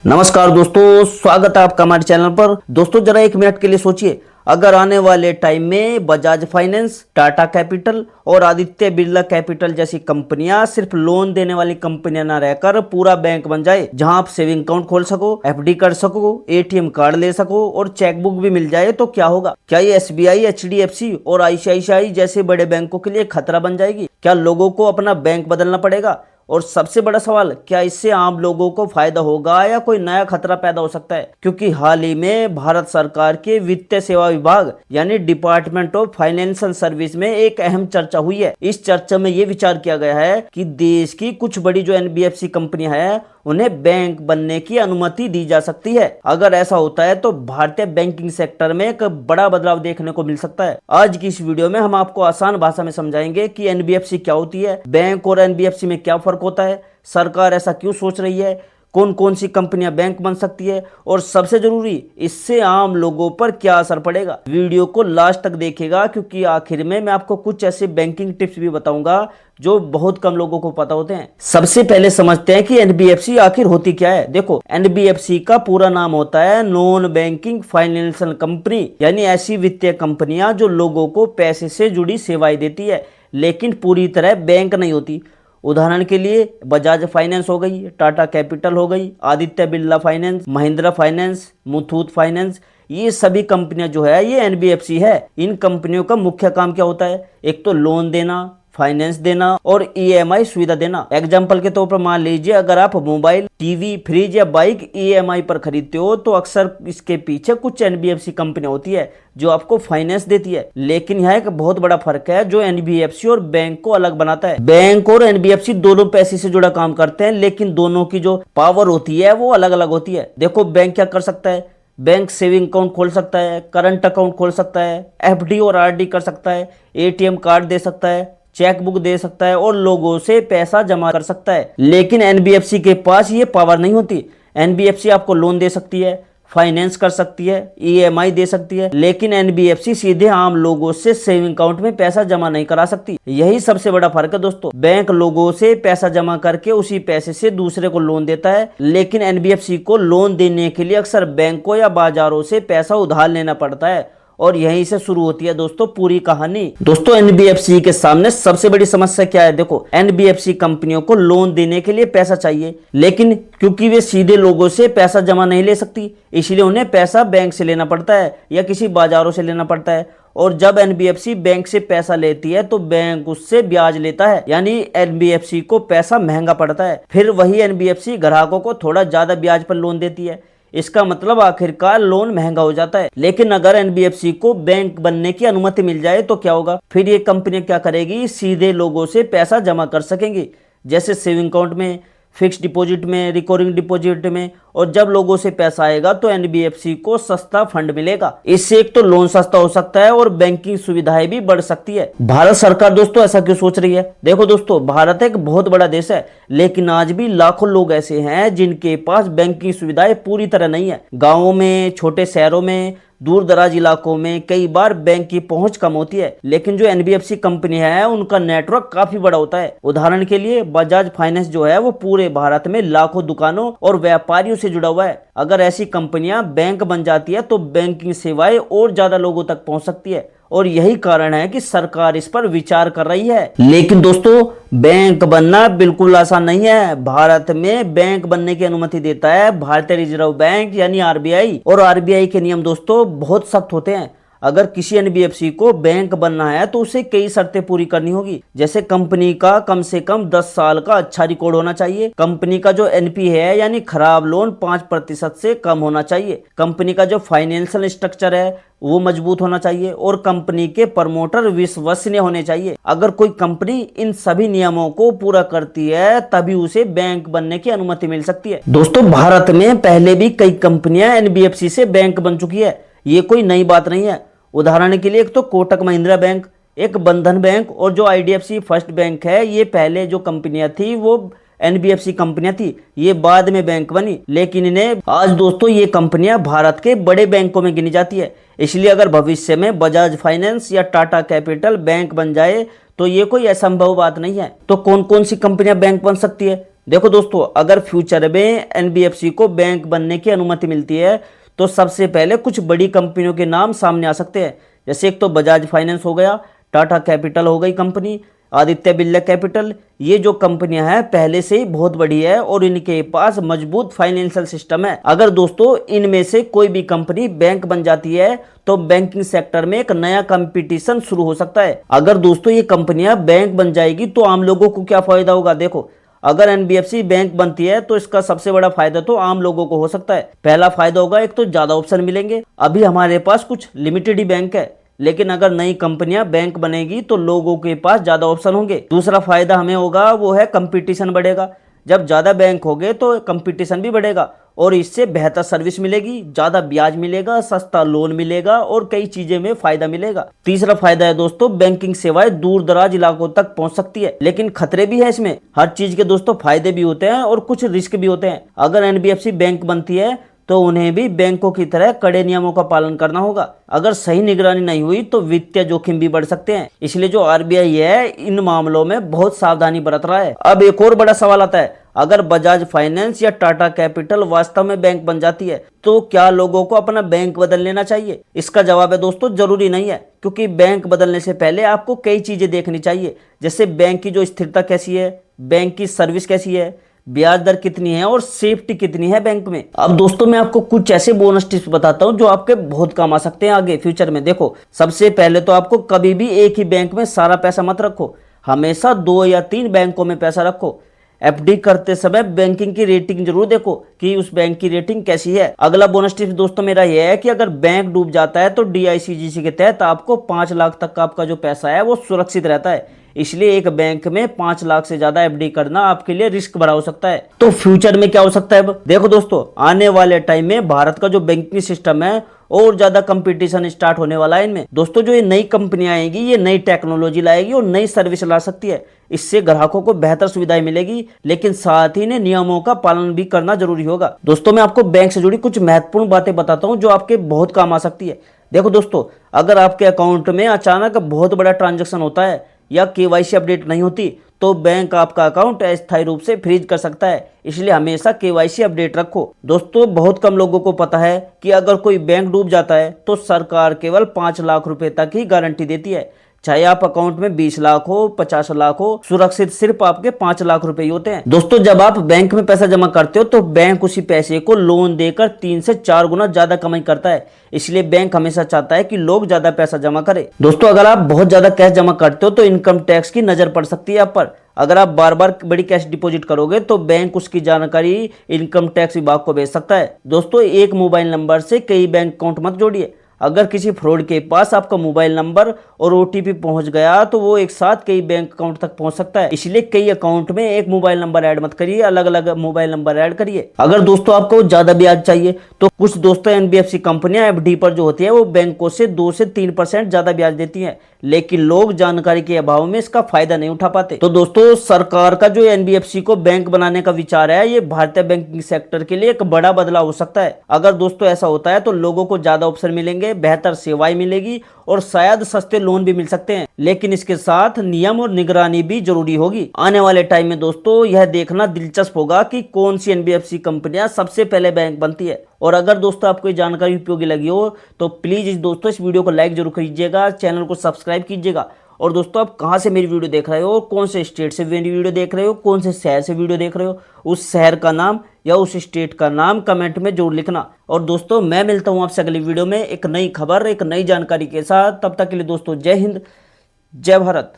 नमस्कार दोस्तों, स्वागत है आपका हमारे चैनल पर। दोस्तों जरा एक मिनट के लिए सोचिए, अगर आने वाले टाइम में बजाज फाइनेंस, टाटा कैपिटल और आदित्य बिरला कैपिटल जैसी कंपनियां सिर्फ लोन देने वाली कंपनियां ना रहकर पूरा बैंक बन जाए, जहां आप सेविंग अकाउंट खोल सको, एफडी कर सको, एटीएम कार्ड ले सको और चेकबुक भी मिल जाए, तो क्या होगा? क्या ये एसबीआई, एचडीएफसी और आईसीआईसीआई जैसे बड़े बैंकों के लिए खतरा बन जाएगी? क्या लोगों को अपना बैंक बदलना पड़ेगा? और सबसे बड़ा सवाल, क्या इससे आम लोगों को फायदा होगा या कोई नया खतरा पैदा हो सकता है? क्योंकि हाल ही में भारत सरकार के वित्तीय सेवा विभाग यानी डिपार्टमेंट ऑफ फाइनेंशियल सर्विस में एक अहम चर्चा हुई है। इस चर्चा में यह विचार किया गया है कि देश की कुछ बड़ी जो एनबीएफसी कंपनियां हैं उन्हें बैंक बनने की अनुमति दी जा सकती है। अगर ऐसा होता है तो भारतीय बैंकिंग सेक्टर में एक बड़ा बदलाव देखने को मिल सकता है। आज की इस वीडियो में हम आपको आसान भाषा में समझाएंगे कि एनबीएफसी क्या होती है, बैंक और एनबीएफसी में क्या फर्क होता है, सरकार ऐसा क्यों सोच रही है, कौन कौन सी कंपनियां बैंक बन सकती है और सबसे जरूरी, इससे आम लोगों पर क्या असर पड़ेगा। वीडियो को लास्ट तक देखिएगा, क्योंकि आखिर में मैं आपको कुछ ऐसे बैंकिंग टिप्स भी बताऊंगा जो बहुत कम लोगों को पता होते हैं। सबसे पहले समझते हैं कि एनबीएफसी आखिर होती क्या है। देखो, एनबीएफसी का पूरा नाम होता है नॉन बैंकिंग फाइनेंशियल कंपनी, यानी ऐसी वित्तीय कंपनियां जो लोगों को पैसे से जुड़ी सेवाएं देती है लेकिन पूरी तरह बैंक नहीं होती। उदाहरण के लिए बजाज फाइनेंस हो गई, टाटा कैपिटल हो गई, Aditya Birla finance, Mahindra finance, Muthoot finance, ये सभी कंपनियां जो है ये एनबीएफसी है। इन कंपनियों का मुख्य काम क्या होता है? एक तो लोन देना, फाइनेंस देना और ईएमआई सुविधा देना। एग्जाम्पल के तौर पर मान लीजिए, अगर आप मोबाइल, टीवी, फ्रिज या बाइक ईएमआई पर खरीदते हो तो अक्सर इसके पीछे कुछ एनबीएफसी कंपनियां होती है जो आपको फाइनेंस देती है। लेकिन यहाँ एक बहुत बड़ा फर्क है जो एनबीएफसी और बैंक को अलग बनाता है। बैंक और एनबीएफसी दोनों पैसे से जुड़ा काम करते हैं, लेकिन दोनों की जो पावर होती है वो अलग अलग होती है। देखो, बैंक क्या कर सकता है? बैंक सेविंग अकाउंट खोल सकता है, करंट अकाउंट खोल सकता है, एफडी और आरडी कर सकता है, एटीएम कार्ड दे सकता है, चेक बुक दे सकता है और लोगों से पैसा जमा कर सकता है। लेकिन एनबीएफसी के पास ये पावर नहीं होती। एनबीएफसी आपको लोन दे सकती है, फाइनेंस कर सकती है, ईएमआई दे सकती है, लेकिन एनबीएफसी सीधे आम लोगों से सेविंग अकाउंट में पैसा जमा नहीं करा सकती। यही सबसे बड़ा फर्क है दोस्तों। बैंक लोगों से पैसा जमा करके उसी पैसे से दूसरे को लोन देता है, लेकिन एनबीएफसी को लोन देने के लिए अक्सर बैंकों या बाजारों से पैसा उधार लेना पड़ता है और यहीं से शुरू होती है दोस्तों पूरी कहानी। दोस्तों, एनबीएफसी के सामने सबसे बड़ी समस्या क्या है? देखो, एनबीएफसी कंपनियों को लोन देने के लिए पैसा चाहिए, लेकिन क्योंकि वे सीधे लोगों से पैसा जमा नहीं ले सकती, इसलिए उन्हें पैसा बैंक से लेना पड़ता है या किसी बाजारों से लेना पड़ता है। और जब एनबीएफसी बैंक से पैसा लेती है तो बैंक उससे ब्याज लेता है, यानी एनबीएफसी को पैसा महंगा पड़ता है। फिर वही एनबीएफसी ग्राहकों को थोड़ा ज्यादा ब्याज पर लोन देती है। इसका मतलब आखिरकार लोन महंगा हो जाता है। लेकिन अगर एनबीएफसी को बैंक बनने की अनुमति मिल जाए तो क्या होगा? फिर ये कंपनी क्या करेगी? सीधे लोगों से पैसा जमा कर सकेंगी, जैसे सेविंग अकाउंट में, फिक्स डिपॉजिट में, रिकरिंग डिपॉजिट में। और जब लोगों से पैसा आएगा तो एनबीएफसी को सस्ता फंड मिलेगा। इससे एक तो लोन सस्ता हो सकता है और बैंकिंग सुविधाएं भी बढ़ सकती है। भारत सरकार दोस्तों ऐसा क्यों सोच रही है? देखो दोस्तों, भारत एक बहुत बड़ा देश है, लेकिन आज भी लाखों लोग ऐसे हैं जिनके पास बैंकिंग सुविधाएं पूरी तरह नहीं है। गाँवों में, छोटे शहरों में, दूर दराज इलाकों में कई बार बैंक की पहुंच कम होती है, लेकिन जो एनबीएफसी कंपनी है उनका नेटवर्क काफी बड़ा होता है। उदाहरण के लिए बजाज फाइनेंस जो है वो पूरे भारत में लाखों दुकानों और व्यापारियों से जुड़ा हुआ है। अगर ऐसी कंपनियां बैंक बन जाती है तो बैंकिंग सेवाएं और ज्यादा लोगों तक पहुंच सकती है, और यही कारण है कि सरकार इस पर विचार कर रही है। लेकिन दोस्तों, बैंक बनना बिल्कुल आसान नहीं है। भारत में बैंक बनने की अनुमति देता है भारतीय रिजर्व बैंक यानी आरबीआई, और आरबीआई के नियम दोस्तों बहुत सख्त होते हैं। अगर किसी एनबीएफसी को बैंक बनना है तो उसे कई शर्तें पूरी करनी होगी, जैसे कंपनी का कम से कम 10 साल का अच्छा रिकॉर्ड होना चाहिए, कंपनी का जो एनपी है यानी खराब लोन 5% से कम होना चाहिए, कंपनी का जो फाइनेंशियल स्ट्रक्चर है वो मजबूत होना चाहिए, और कंपनी के प्रमोटर विश्वसनीय होने चाहिए। अगर कोई कंपनी इन सभी नियमों को पूरा करती है तभी उसे बैंक बनने की अनुमति मिल सकती है। दोस्तों, भारत में पहले भी कई कंपनियां एनबीएफसी से बैंक बन चुकी है, ये कोई नई बात नहीं है। उदाहरण के लिए एक तो कोटक महिंद्रा बैंक, एक बंधन बैंक और जो आईडीएफसी फर्स्ट बैंक है, ये पहले जो कंपनियां थी वो एनबीएफसी कंपनियां थी, ये बाद में बैंक बनी, लेकिन इन्हें आज दोस्तों ये कंपनियां भारत के बड़े बैंकों में गिनी जाती है। इसलिए अगर भविष्य में बजाज फाइनेंस या टाटा कैपिटल बैंक बन जाए तो ये कोई असंभव बात नहीं है। तो कौन कौन सी कंपनियां बैंक बन सकती है? देखो दोस्तों, अगर फ्यूचर में एनबीएफसी को बैंक बनने की अनुमति मिलती है तो सबसे पहले कुछ बड़ी कंपनियों के नाम सामने आ सकते हैं। जैसे एक तो बजाज फाइनेंस हो गया, टाटा कैपिटल हो गई कंपनी, आदित्य बिरला कैपिटल। ये जो कंपनियां हैं पहले से ही बहुत बड़ी है और इनके पास मजबूत फाइनेंशियल सिस्टम है। अगर दोस्तों इनमें से कोई भी कंपनी बैंक बन जाती है तो बैंकिंग सेक्टर में एक नया कंपटीशन शुरू हो सकता है। अगर दोस्तों ये कंपनियां बैंक बन जाएगी तो आम लोगों को क्या फायदा होगा? देखो, अगर एनबीएफसी बैंक बनती है तो इसका सबसे बड़ा फायदा तो आम लोगों को हो सकता है। पहला फायदा होगा, एक तो ज्यादा ऑप्शन मिलेंगे। अभी हमारे पास कुछ लिमिटेड ही बैंक है, लेकिन अगर नई कंपनियां बैंक बनेगी तो लोगों के पास ज्यादा ऑप्शन होंगे। दूसरा फायदा हमें होगा वो है कंपटीशन बढ़ेगा। जब ज्यादा बैंक होंगे तो कंपटीशन भी बढ़ेगा और इससे बेहतर सर्विस मिलेगी, ज्यादा ब्याज मिलेगा, सस्ता लोन मिलेगा और कई चीजें में फायदा मिलेगा। तीसरा फायदा है दोस्तों, बैंकिंग सेवाएं दूर दराज इलाकों तक पहुंच सकती है। लेकिन खतरे भी है इसमें। हर चीज के दोस्तों फायदे भी होते हैं और कुछ रिस्क भी होते हैं। अगर एनबीएफसी बैंक बनती है तो उन्हें भी बैंकों की तरह कड़े नियमों का पालन करना होगा। अगर सही निगरानी नहीं हुई तो वित्तीय जोखिम भी बढ़ सकते हैं। इसलिए जो आरबीआई है इन मामलों में बहुत सावधानी बरत रहा है। अब एक और बड़ा सवाल आता है, अगर बजाज फाइनेंस या टाटा कैपिटल वास्तव में बैंक बन जाती है तो क्या लोगों को अपना बैंक बदल लेना चाहिए? इसका जवाब है दोस्तों, जरूरी नहीं है। क्योंकि बैंक बदलने से पहले आपको कई चीजें देखनी चाहिए। जैसे बैंक की जो स्थिरता कैसी है, बैंक की सर्विस कैसी है, ब्याज दर कितनी है और सेफ्टी कितनी है बैंक में। अब दोस्तों मैं आपको कुछ ऐसे बोनस टिप्स बताता हूं जो आपके बहुत काम आ सकते हैं आगे फ्यूचर में। देखो, सबसे पहले तो आपको कभी भी एक ही बैंक में सारा पैसा मत रखो, हमेशा 2 या 3 बैंकों में पैसा रखो। एफडी करते समय बैंकिंग की रेटिंग जरूर देखो कि उस बैंक की रेटिंग कैसी है। अगला बोनस टिप्स दोस्तों मेरा यह है कि अगर बैंक डूब जाता है तो डीआईसीजीसी के तहत आपको 5 लाख तक का आपका जो पैसा है वो सुरक्षित रहता है। इसलिए एक बैंक में 5 लाख से ज्यादा एफडी करना आपके लिए रिस्क भरा हो सकता है। तो फ्यूचर में क्या हो सकता है? देखो दोस्तों, आने वाले टाइम में भारत का जो बैंकिंग सिस्टम है और ज्यादा कंपटीशन स्टार्ट होने वाला है इनमें। दोस्तों जो ये नई कंपनियां आएगी ये नई टेक्नोलॉजी लाएगी और नई सर्विस ला सकती है। इससे ग्राहकों को बेहतर सुविधाएं मिलेगी, लेकिन साथ ही इन्हें नियमों का पालन भी करना जरूरी होगा। दोस्तों मैं आपको बैंक से जुड़ी कुछ महत्वपूर्ण बातें बताता हूं जो आपके बहुत काम आ सकती है। देखो दोस्तों, अगर आपके अकाउंट में अचानक बहुत बड़ा ट्रांजेक्शन होता है या केवाईसी अपडेट नहीं होती तो बैंक आपका अकाउंट अस्थायी रूप से फ्रीज कर सकता है। इसलिए हमेशा केवाईसी अपडेट रखो। दोस्तों बहुत कम लोगों को पता है कि अगर कोई बैंक डूब जाता है तो सरकार केवल 5 लाख रुपए तक ही गारंटी देती है। चाहे आप अकाउंट में 20 लाख हो, 50 लाख हो, सुरक्षित सिर्फ आपके 5 लाख रुपए ही होते हैं। दोस्तों जब आप बैंक में पैसा जमा करते हो तो बैंक उसी पैसे को लोन देकर 3 से 4 गुना ज्यादा कमाई करता है। इसलिए बैंक हमेशा चाहता है कि लोग ज्यादा पैसा जमा करें। दोस्तों अगर आप बहुत ज्यादा कैश जमा करते हो तो इनकम टैक्स की नजर पड़ सकती है आप पर। अगर आप बार बार बड़ी कैश डिपॉजिट करोगे तो बैंक उसकी जानकारी इनकम टैक्स विभाग को भेज सकता है। दोस्तों एक मोबाइल नंबर से कई बैंक अकाउंट मत जोड़िए। अगर किसी फ्रॉड के पास आपका मोबाइल नंबर और ओटीपी पहुंच गया तो वो एक साथ कई बैंक अकाउंट तक पहुंच सकता है। इसलिए कई अकाउंट में एक मोबाइल नंबर ऐड मत करिए, अलग अलग मोबाइल नंबर ऐड करिए। अगर दोस्तों आपको ज्यादा ब्याज चाहिए तो कुछ दोस्तों एनबीएफसी कंपनियां एफडी पर जो होती है वो बैंकों से 2 से 3% ज्यादा ब्याज देती है, लेकिन लोग जानकारी के अभाव में इसका फायदा नहीं उठा पाते। तो दोस्तों सरकार का जो एनबीएफसी को बैंक बनाने का विचार है ये भारतीय बैंकिंग सेक्टर के लिए एक बड़ा बदलाव हो सकता है। अगर दोस्तों ऐसा होता है तो लोगों को ज्यादा ऑप्शन मिलेंगे, बेहतर सेवाएं मिलेगी और शायद सस्ते लोन भी मिल सकते हैं। लेकिन इसके साथ नियम और निगरानी भी जरूरी होगी। आने वाले टाइम में दोस्तों यह देखना दिलचस्प होगा कि कौन सी एनबीएफसी कंपनियां सबसे पहले बैंक बनती है। और अगर दोस्तों आपको ये जानकारी उपयोगी लगी हो तो प्लीज दोस्तों इस वीडियो को लाइक जरूर कीजिएगा, चैनल को सब्सक्राइब कीजिएगा। और दोस्तों आप कहां से मेरी वीडियो देख रहे हो, कौन से स्टेट से मेरी वीडियो देख रहे हो, कौन से शहर से वीडियो देख रहे हो, उस शहर का नाम या उस स्टेट का नाम कमेंट में जरूर लिखना। और दोस्तों मैं मिलता हूं आपसे अगली वीडियो में एक नई खबर, एक नई जानकारी के साथ। तब तक के लिए दोस्तों जय हिंद, जय भारत।